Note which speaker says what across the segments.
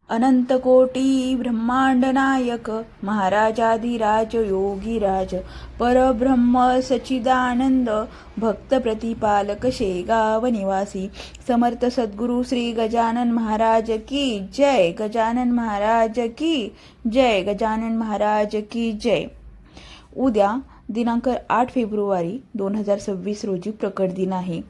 Speaker 1: अनंतकोटी ब्रह्मांड नायक महाराजाधिराज योगीराज परब्रह्म सच्चिदानंद भक्त प्रतिपालक शेगाव निवासी समर्थ सद्गुरु श्री गजानन महाराज की जय. गजानन महाराज की जय. गजानन महाराज की जय. उद्या दिनांक 8 फेब्रुवारी 2026 रोजी प्रकट दिन आहे.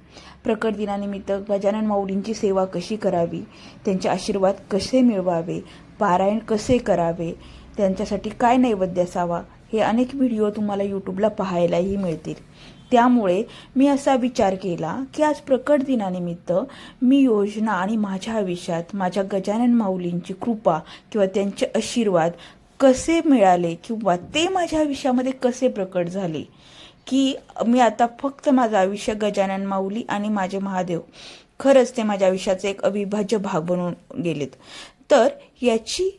Speaker 1: प्रकट दिनानिमित्त गजानन माऊलींची सेवा कशी करावी, त्यांचे आशीर्वाद कसे मिळवावे, पारायण कसे करावे, त्यांच्यासाठी काय नैवेद्य असावा, हे अनेक व्हिडिओ तुम्हाला यूट्यूबला पाहायलाही मिळतील. त्यामुळे मी असा विचार केला की आज प्रकट दिनानिमित्त मी योजना आणि माझ्या आयुष्यात माझ्या गजानन माऊलींची कृपा किंवा त्यांचे आशीर्वाद कसे मिळाले किंवा ते माझ्या आयुष्यामध्ये कसे प्रकट झाले, की मी आता फक्त माझं आयुष्य गजानन माऊली आणि माझे महादेव खरंच ते माझ्या आयुष्याचे एक अविभाज्य भाग बनून गेलेत. तर याची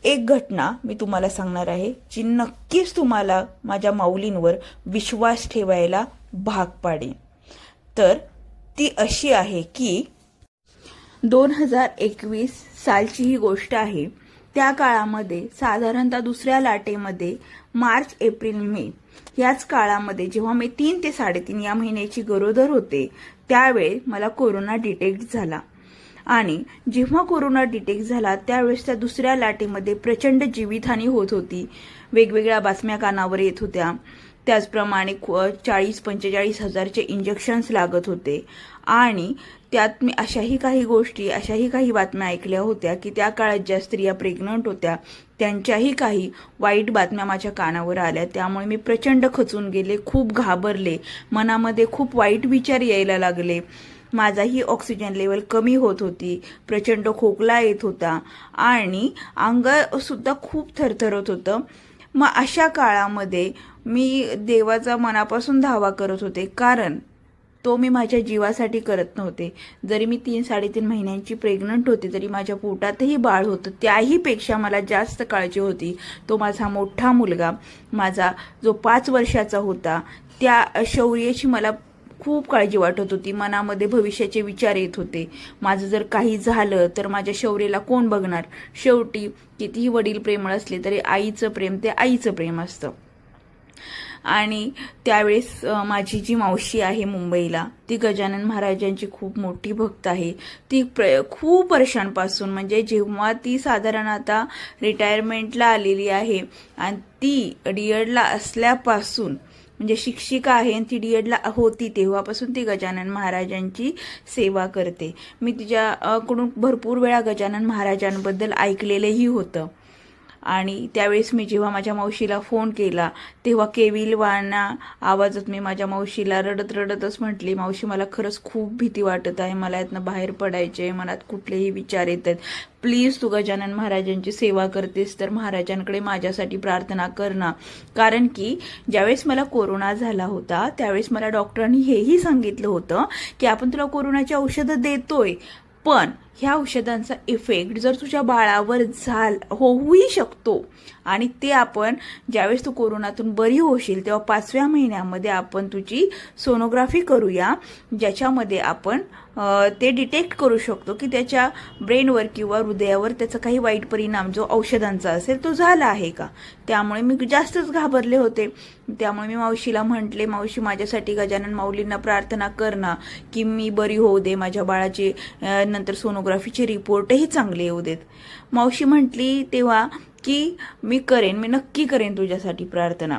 Speaker 1: एक घटना मी तुम्हाला सांगणार आहे जी नक्कीच तुम्हाला माझ्या माऊलींवर विश्वास ठेवायला भाग पाडेल. तर ती अशी आहे की 2021 सालची ही गोष्ट आहे. त्या काळामध्ये साधारणतः दुसऱ्या लाटेमध्ये मार्च एप्रिल मे याच काळामध्ये जेव्हा मी 3 ते 3.5 या महिन्याची गरोदर होते त्यावेळी मला कोरोना डिटेक्ट झाला. आणि जेव्हा कोरोना डिटेक्ट झाला त्यावेळेस त्या दुसऱ्या लाटेमध्ये प्रचंड जीवितहानी होत होती. वेगवेगळ्या बातम्या कानावर येत होत्या. त्याचप्रमाणे 40-45 हजारचे इंजेक्शन्स लागत होते. आणि त्यात मी अशाही काही बातम्या ऐकल्या होत्या की त्या काळात ज्या स्त्रिया प्रेग्नंट होत्या त्यांच्याही काही वाईट बातम्या माझ्या कानावर आल्या. त्यामुळे मी प्रचंड खचून गेले, खूप घाबरले, मनामध्ये खूप वाईट विचार यायला लागले. माझाही ऑक्सिजन लेवल कमी होत होती, प्रचंड खोकला येत होता आणि अंग सुद्धा खूप थरथरत होतं. मग अशा काळामध्ये मी देवाचा मनापासून धावा करत होते, कारण तो मी माझ्या जीवासाठी करत नव्हते. जरी मी 3-3.5 महिन्यांची प्रेग्नंट होते तरी माझ्या पोटातही बाळ होतं. त्याही पेक्षा मला जास्त काळजी होती तो माझा मोठा मुलगा, माझा जो 5 वर्षाचा होता. त्या शौर्याची मला खूप काळजी वाटत होती. मनामध्ये भविष्याचे विचार येत होते. माझं जर काही झालं तर माझ्या शौर्याला कोण बघणार. शेवटी कितीही वडील प्रेमळ असले तरी आईचं प्रेम ते आईचं प्रेम असतं. आणि त्यावेळेस माझी जी मावशी आहे मुंबईला, ती गजानन महाराजांची खूप मोठी भक्त आहे. ती खूप वर्षांपासून, म्हणजे जेव्हा ती साधारण आता रिटायरमेंटला आलेली आहे आणि ती डीएडला असल्यापासून, म्हणजे शिक्षिका आहे आणि ती डीएडला होती तेव्हापासून ती गजानन महाराजांची सेवा करते. मी तिच्याकडून भरपूर वेळा गजानन महाराजांबद्दल ऐकलेलंही होतं. आणि त्यावेळेस मी जेव्हा माझ्या मावशीला फोन केला तेव्हा केविलवाणा आवाजात मी माझ्या मावशीला रडतच म्हटली, मावशी मला खरंच खूप भीती वाटत आहे, मला यातनं बाहेर पडायचे, मनात कुठलेही विचार येत आहेत, प्लीज तू गजानन महाराजांची सेवा करतेस तर महाराजांकडे माझ्यासाठी प्रार्थना कर ना. कारण की ज्यावेळेस मला कोरोना झाला होता त्यावेळेस मला डॉक्टरांनी हेही सांगितलं होतं की आपण तुला कोरोनाची औषधं देतोय, पण ह्या औषधांचा इफेक्ट जर तुझ्या बाळावर होऊही शकतो. आणि ते आपण ज्यावेळेस तू कोरोनातून बरी होशील तेव्हा 5व्या महिन्यामध्ये आपण तुझी सोनोग्राफी करूया, ज्याच्यामध्ये आपण ते डिटेक्ट करू शकतो की त्याच्या ब्रेनवर किंवा हृदयावर त्याचा काही वाईट परिणाम जो औषधांचा असेल तो झाला आहे का. त्यामुळे मी जास्तच घाबरले होते. त्यामुळे मी मावशीला म्हटले, मावशी माझ्यासाठी गजानन माऊलींना प्रार्थना कर ना की मी बरी होऊ दे, माझ्या बाळाचे नंतर सोनोग्राफीचे रिपोर्टही चांगले येऊ देत. मावशी म्हटली तेव्हा की मी नक्की करेन तुझ्यासाठी प्रार्थना,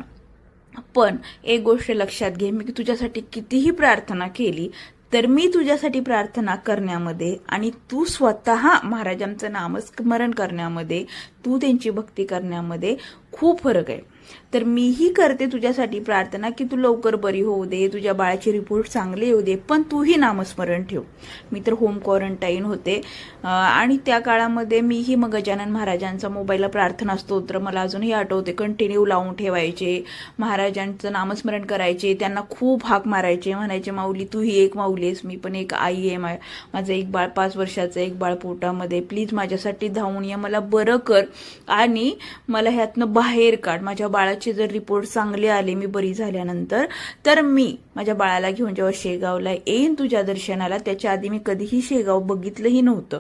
Speaker 1: पण एक गोष्ट लक्षात घे, मी तुझ्यासाठी कितीही प्रार्थना केली तर मी तुझ्यासाठी प्रार्थना करण्यामध्ये आणि तू स्वतः महाराजांचं नामस्मरण करण्यामध्ये, तू त्यांची भक्ती करण्यामध्ये खूप फरक आहे. तर मीही करते तुझ्यासाठी प्रार्थना की तू लवकर बरी होऊ दे, तुझ्या बाळाचे रिपोर्ट चांगले येऊ दे, पण तूही नामस्मरण ठेव. मी तर होम क्वारंटाईन होते आणि त्या काळामध्ये मीही मग गजानन महाराजांचा मोबाईलला प्रार्थना स्तोत्र मला अजूनही आठवते कंटिन्यू लावून ठेवायचे, महाराजांचं नामस्मरण करायचे, त्यांना खूप हाक मारायचे, म्हणायचे माऊली तू ही एक माऊली आहेस, मी पण एक आई आहे, माझं एक बाळ 5 वर्षाचं एक बाळ पोटामध्ये, प्लीज माझ्यासाठी धावून ये, मला बरं कर आणि मला ह्यातनं बाहेर काढ. माझ्या बाळाचे जर रिपोर्ट चांगले आले मी बरी झाल्यानंतर तर मी माझ्या बाळाला घेऊन जेव्हा शेगावला येईन तुझ्या दर्शनाला, त्याच्या आधी मी कधीही शेगाव बघितलंही नव्हतं,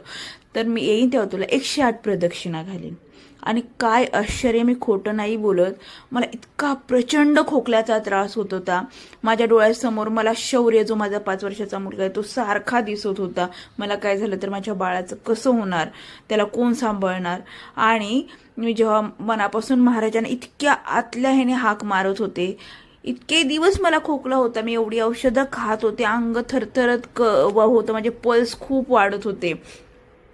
Speaker 1: तर मी येईन तेव्हा तुला 108 प्रदक्षिणा घालीन. आणि काय आश्चर्य, मी खोटं नाही बोलत, मला इतका प्रचंड खोकल्याचा त्रास होत होता. माझ्या डोळ्यासमोर मला शौर्य, जो माझा 5 वर्षाचा मुलगा आहे, तो सारखा दिसत होता. मला काय झालं तर माझ्या बाळाचं कसं होणार, त्याला कोण सांभाळणार. आणि मी जेव्हा मनापासून महाराजांना इतक्या आतल्या ह्याने हाक मारत होते, इतके दिवस मला खोकला होता, मी एवढी औषधं खात होते, अंग थरथरत होतं, माझे पल्स खूप वाढत होते.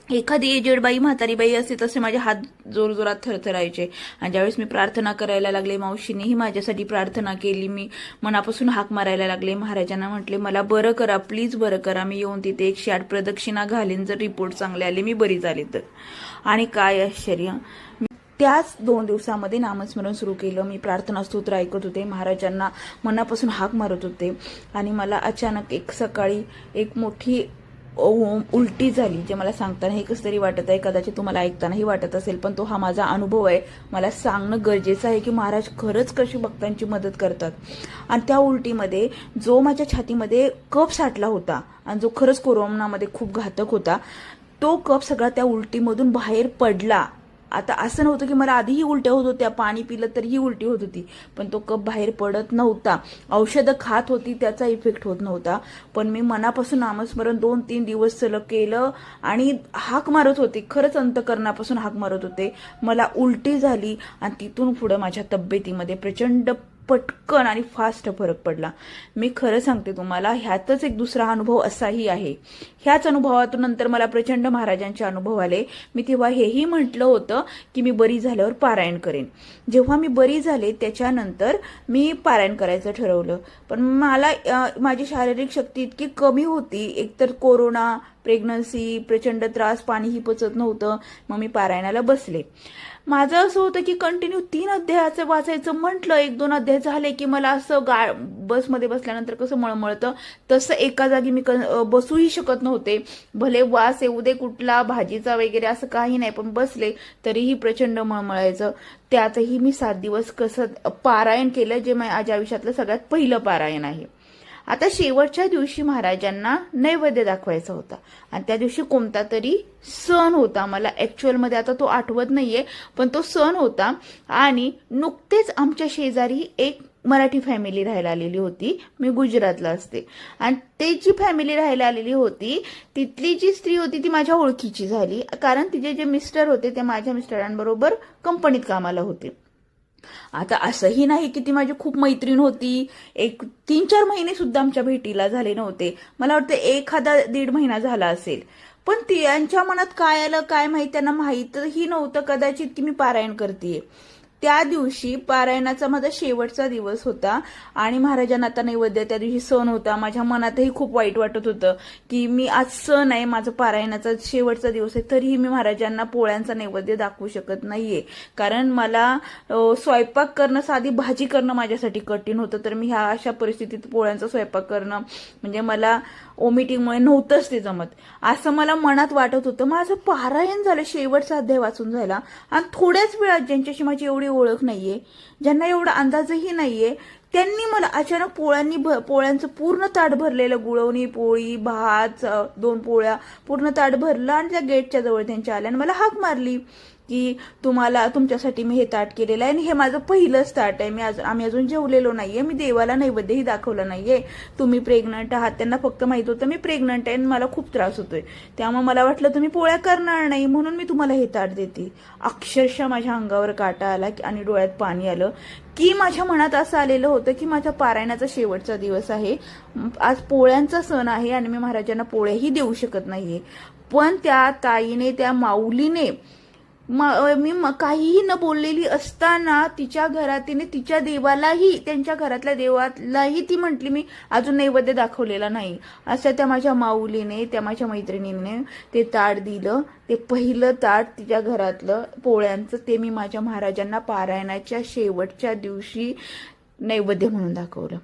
Speaker 1: एखादी एजेड बाई, म्हातारी बाई असते तसे माझे हात जोरजोरात थरथरायचे. आणि ज्यावेळेस मी प्रार्थना करायला लागले, मावशीनेही माझ्यासाठी प्रार्थना केली, मी मनापासून हाक मारायला लागले, महाराजांना म्हटले मला बरं करा, प्लीज बरं करा, मी येऊन तिथे 108 प्रदक्षिणा घालीन, जर रिपोर्ट चांगले आले, मी बरी झाले तर. आणि काय आश्चर्य, त्याच 2 दिवसामध्ये नामस्मरण सुरू केलं. मी प्रार्थना स्तोत्र ऐकत होते, महाराजांना मनापासून हाक मारत होते. आणि मला अचानक एक सकाळी एक मोठी उलटी झाली, जे मला सांगताना हे कसं तरी वाटत आहे, कदाचित तुम्हाला ऐकतानाही वाटत असेल, पण तो हा माझा अनुभव आहे, मला सांगणं गरजेचं आहे की महाराज खरंच कशी भक्तांची मदत करतात. आणि त्या उलटीमध्ये जो माझ्या छातीमध्ये कफ साठला होता आणि जो खरंच कोरोनामध्ये खूप घातक होता, तो कफ सगळा त्या उलटीमधून बाहेर पडला. आता असं नव्हतं की मला आधीही उलट्या होत होत्या, पाणी पिलं तरीही उलटी होत होती, पण तो कप बाहेर पडत नव्हता. औषधं खात होती, त्याचा इफेक्ट होत नव्हता. पण मी मनापासून नामस्मरण 2-3 दिवस सलग केलं आणि हाक मारत होते, खरंच अंतकरणापासून हाक मारत होते. मला उलटी झाली आणि तिथून पुढं माझ्या तब्येतीमध्ये प्रचंड पटकन आणि फास्ट फरक पडला. मी खरं सांगते तुम्हाला, ह्यातच एक दुसरा अनुभव असाही आहे. ह्याच अनुभवातून नंतर मला प्रचंड महाराजांचे अनुभव आले. मी तेव्हा हेही म्हटलं होतं की मी बरी झाल्यावर पारायण करेन. जेव्हा मी बरी झाले त्याच्यानंतर मी पारायण करायचं ठरवलं, पण मला माझी शारीरिक शक्ती इतकी कमी होती, एकतर कोरोना, प्रेग्नन्सी, प्रचंड त्रास, पाणीही पचत नव्हतं. मग मी पारायणाला बसले. माझं असं होतं की कंटिन्यू 3 अध्यायाचं वाचायचं म्हटलं, 1-2 अध्याय झाले की मला असं बसमध्ये बसल्यानंतर कसं मळमळतं तसं एका जागी मी बसूही शकत नव्हते. भले वास येऊ दे कुठला भाजीचा वगैरे, असं काही नाही, पण बसले तरीही प्रचंड मळमळायचं. त्यातही मी 7 दिवस कसं पारायण केलं, जे माझ्या आयुष्यातलं सगळ्यात पहिलं पारायण आहे. आता शेवटच्या दिवशी महाराजांना नैवेद्य दाखवायचा होता आणि त्या दिवशी कोणता तरी सण होता, मला ऍक्च्युअलमध्ये आता तो आठवत नाहीये, पण तो सण होता. आणि नुकतेच आमच्या शेजारी एक मराठी फॅमिली राहायला आलेली होती, मी गुजरातला असते, आणि ते जी फॅमिली राहायला आलेली होती तिथली जी स्त्री होती ती माझ्या ओळखीची झाली, कारण तिचे जे मिस्टर होते ते माझ्या मिस्टरांबरोबर कंपनीत कामाला होते. आता असंही नाही की ती माझी खूप मैत्रीण होती, 3-4 महिने सुद्धा आमच्या भेटीला झाले नव्हते, मला वाटतं 1.5 महिना झाला असेल. पण त्यांच्या मनात काय आलं काय माहिती, त्यांना माहीतही नव्हतं कदाचित की मी पारायण करतेय. त्या दिवशी पारायणाचा माझा शेवटचा दिवस होता आणि महाराजांना आता नैवेद्य, त्या दिवशी सण होता. माझ्या मनातही खूप वाईट वाटत होतं की मी आज सण आहे, माझं पारायणाचा शेवटचा दिवस आहे, तरीही मी महाराजांना पोळ्यांचा नैवेद्य दाखवू शकत नाहीये, कारण मला स्वयंपाक करणं, साधी भाजी करणं माझ्यासाठी कठीण होतं. तर मी ह्या अशा परिस्थितीत पोळ्यांचा स्वयंपाक करणं म्हणजे मला ओमिटिंगमुळे नव्हतंच ते जमत, असं मला मनात वाटत होतं. माझं पारायण झालं, शेवटचा अध्याय वाचून झाला आणि थोड्याच वेळात ज्यांच्याशी माझी एवढी ओळख नाहीये, ज्यांना एवढा अंदाजही नाहीये, त्यांनी मला अचानक पोळ्यांचं पूर्ण ताट भरलेलं, गुळवणी, पोळी, भात, 2 पोळ्या, पूर्ण ताट भरलं आणि त्या गेटच्या जवळ त्यांच्या आल्या आणि मला हाक मारली की तुमच्यासाठी मी हे ताट केलेलं आहे आणि हे माझं पहिलंच ताट आहे, आम्ही अजून जेवलेलो नाहीये, मी देवाला नैवेद्यही दाखवलं नाहीये, तुम्ही प्रेग्नंट आहात. त्यांना फक्त माहित होतं मी प्रेग्नंट आहे आणि मला खूप त्रास होतोय, त्यामुळे मला वाटलं तुम्ही पोळ्या करणार नाही म्हणून मी तुम्हाला हे ताट देते. अक्षरशः माझ्या अंगावर काटा आला आणि डोळ्यात पाणी आलं की माझ्या मनात असं आलेलं होतं की माझ्या पारायणाचा शेवटचा दिवस आहे, आज पोळ्यांचा सण आहे आणि मी महाराजांना पोळ्याही देऊ शकत नाहीये. पण त्या ताईने, त्या माऊलीने, मी काहीही न बोललेली असताना तिच्या घरात तिने तिच्या देवालाही, त्यांच्या घरातल्या देवालाही ती म्हटली मी अजून नैवेद्य दाखवलेला नाही. असं त्या माझ्या माऊलीने, त्या माझ्या मैत्रिणीने ते ताट दिलं, ते पहिलं ताट तिच्या घरातलं पोळ्यांचं, ते मी माझ्या महाराजांना पारायणाच्या शेवटच्या दिवशी नैवेद्य म्हणून दाखवलं.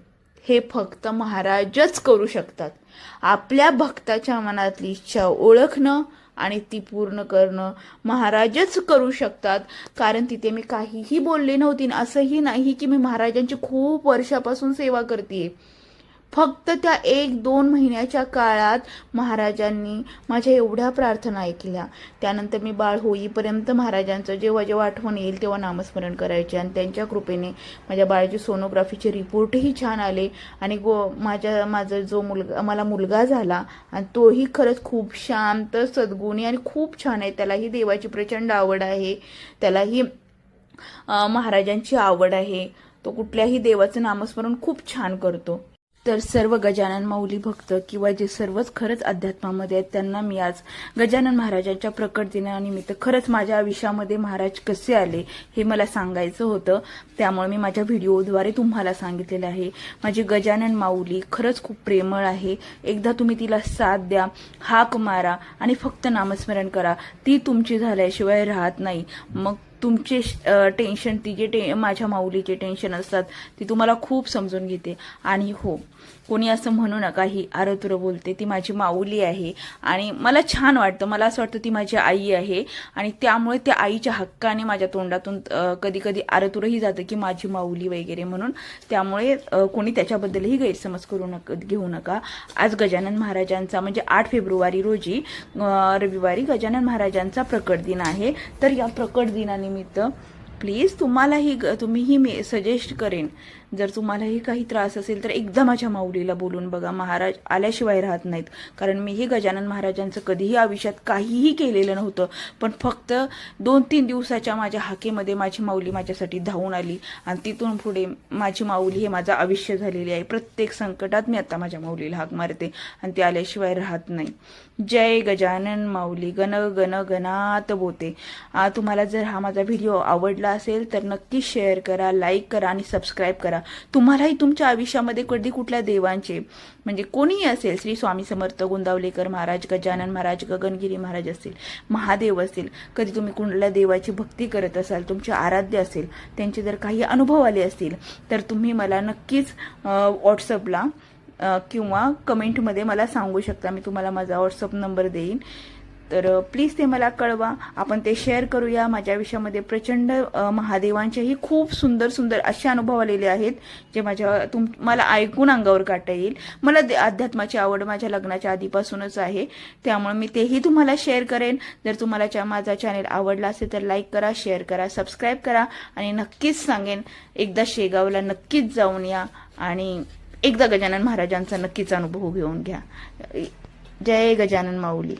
Speaker 1: हे फक्त महाराजच करू शकतात. आपल्या भक्ताच्या मनातली इच्छा ओळखणं आणि ती पूर्ण करणं महाराजच करू शकतात. कारण तिथे मी काहीही बोलले नव्हती, असंही नाही की मी महाराजांची खूप वर्षापासून सेवा करते, फक्त त्या 1-2 महिन्याच्या काळात महाराजांनी माझ्या एवढ्या प्रार्थना ऐकल्या. त्यानंतर मी बाळ होईपर्यंत महाराजांचं जेव्हा जेव्हा आठवण येईल तेव्हा नामस्मरण करायचे आणि त्यांच्या कृपेने माझ्या बाळाचे सोनोग्राफीचे रिपोर्टही छान आले आणि माझा जो मला मुलगा झाला आणि तोही खरंच खूप शांत, सद्गुणी आणि खूप छान आहे. त्यालाही देवाची प्रचंड आवड आहे, त्यालाही महाराजांची आवड आहे. तो कुठल्याही देवाचं नामस्मरण खूप छान करतो. तर सर्व गजानन माऊली भक्त किंवा जे सर्वच खरंच अध्यात्मामध्ये आहेत त्यांना मी आज गजानन महाराजांच्या प्रकट दिनानिमित्त खरंच माझ्या आयुष्यामध्ये महाराज कसे आले हे मला सांगायचं होतं. त्यामुळे मी माझ्या व्हिडिओद्वारे तुम्हाला सांगितलेलं आहे. माझी गजानन माऊली खरंच खूप प्रेमळ आहे. एकदा तुम्ही तिला साथ द्या, हाक मारा आणि फक्त नामस्मरण करा. ती तुमची झाल्याशिवाय राहत नाही. मग तुमचे टेन्शन, माझ्या माऊलीचे टेन्शन असतात ती तुम्हाला खूप समजून घेते. आणि हो, कोणी असं म्हणू नका ही आरतुर बोलते, ती माझी माऊली आहे आणि मला छान वाटतं. मला असं वाटतं ती माझी आई आहे आणि त्यामुळे त्या आईच्या हक्काने माझ्या तोंडातून कधी कधी आरतुरही जातं की माझी माऊली वगैरे म्हणून. त्यामुळे कोणी त्याच्याबद्दलही गैरसमज घेऊ नका. आज गजानन महाराजांचा म्हणजे 8 फेब्रुवारी रोजी रविवारी गजानन महाराजांचा प्रकट दिन आहे. तर या प्रकट दिनानिमित्त प्लीज तुम्हीही मी सजेस्ट करेन, जर तुम्हालाही काही त्रास असेल तर एकदा माझ्या माऊलीला बोलून बघा. महाराज आल्याशिवाय राहत नाहीत. कारण मीही गजानन महाराजांचं कधीही आयुष्यात काहीही केलेलं नव्हतं, पण फक्त 2-3 दिवसाच्या माझ्या हाकेमध्ये माझी माऊली माझ्यासाठी धावून आली आणि तिथून पुढे माझी माऊली हे माझं आयुष्य झालेली आहे. प्रत्येक संकटात मी आता माझ्या माऊलीला हाक मारते आणि ती आल्याशिवाय राहत नाही. जय गजानन माऊली. गण गण गणात बोते. तुम्हाला जर हा माझा व्हिडिओ आवडला असेल तर नक्की शेअर करा, लाईक करा आणि सबस्क्राईब करा. तुम्हालाही तुमच्या आयुष्यामध्ये कधी कुठल्या देवांचे म्हणजे कोणीही असेल, श्री स्वामी समर्थ गोंदावलेकर महाराज, गजानन महाराज, गगनगिरी महाराज असतील, महादेव असतील, कधी तुम्ही कुठल्या देवाची भक्ती करत असाल, तुमचे आराध्य असेल, त्यांचे जर काही अनुभव आले असतील तर तुम्ही मला नक्कीच व्हॉट्सअपला किंवा कमेंटमध्ये मला सांगू शकता. मी तुम्हाला माझा व्हॉट्सअप नंबर देईन. तर प्लीज ते मला कळवा, आपण ते शेअर करूया. माझ्या आयुष्यामध्ये प्रचंड महादेवांचेही खूप सुंदर सुंदर असे अनुभव आलेले आहेत जे मला ऐकून अंगावर काटा येईल. मला अध्यात्माची आवड माझ्या लग्नाच्या आधीपासूनच आहे, त्यामुळे मी तेही तुम्हाला शेअर करेन. जर तुम्हाला माझा चॅनल आवडला असेल तर लाईक करा, शेअर करा, सबस्क्राईब करा आणि नक्कीच सांगेन एकदा शेगावला नक्कीच जाऊन या आणि एकदा गजानन महाराजांचा नक्कीच अनुभव घेऊन घ्या. जय गजानन माऊली.